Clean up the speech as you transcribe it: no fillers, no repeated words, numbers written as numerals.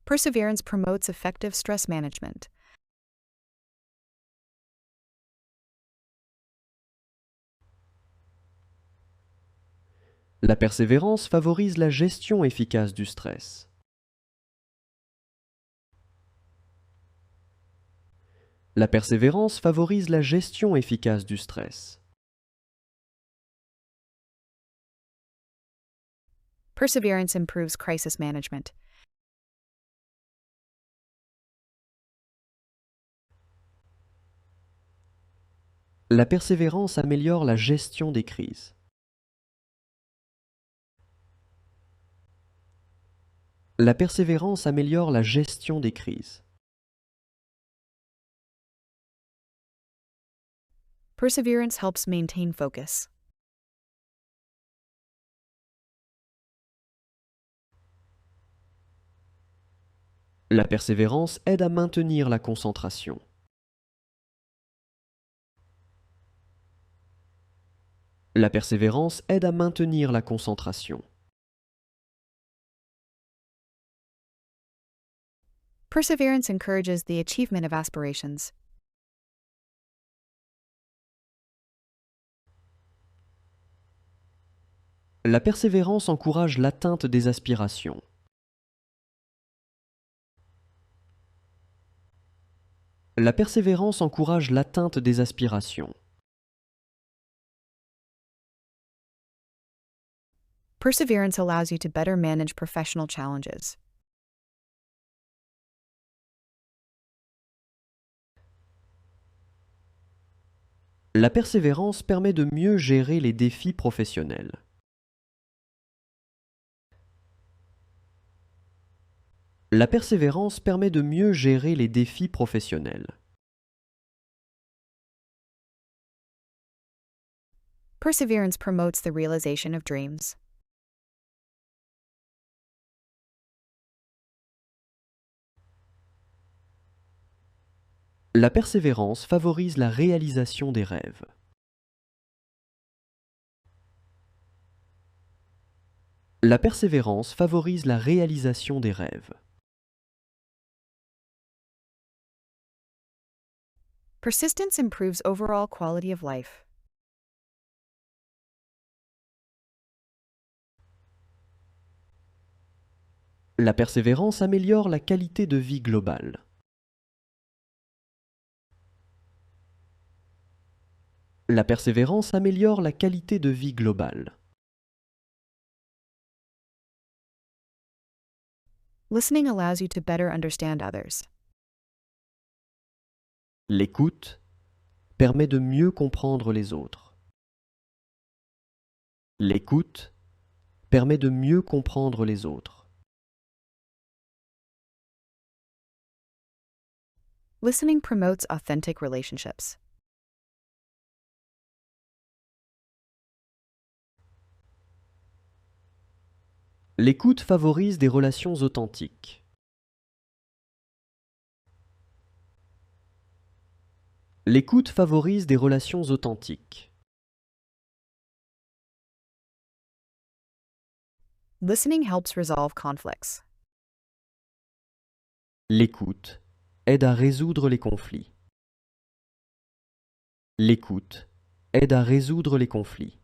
Perseverance promotes effective stress management. La persévérance favorise la gestion efficace du stress. La persévérance favorise la gestion efficace du stress. Perseverance improves crisis management. La persévérance améliore la gestion des crises. La persévérance améliore la gestion des crises. Perseverance helps maintain focus. La persévérance aide à maintenir la concentration. La persévérance aide à maintenir la concentration. Perseverance encourages the achievement of aspirations. La persévérance encourage l'atteinte des aspirations. La persévérance encourage l'atteinte des aspirations. Perseverance allows you to better manage professional challenges. La persévérance permet de mieux gérer les défis professionnels. La persévérance permet de mieux gérer les défis professionnels. Perseverance promotes the realization of dreams. La persévérance favorise la réalisation des rêves. La persévérance favorise la réalisation des rêves. Persistence improves overall quality of life. La persévérance améliore la qualité de vie globale. La persévérance améliore la qualité de vie globale. Listening allows you to better understand others. L'écoute permet de mieux comprendre les autres. L'écoute permet de mieux comprendre les autres. Listening promotes authentic relationships. L'écoute favorise des relations authentiques. L'écoute favorise des relations authentiques. Listening helps resolve conflicts. L'écoute aide à résoudre les conflits. L'écoute aide à résoudre les conflits.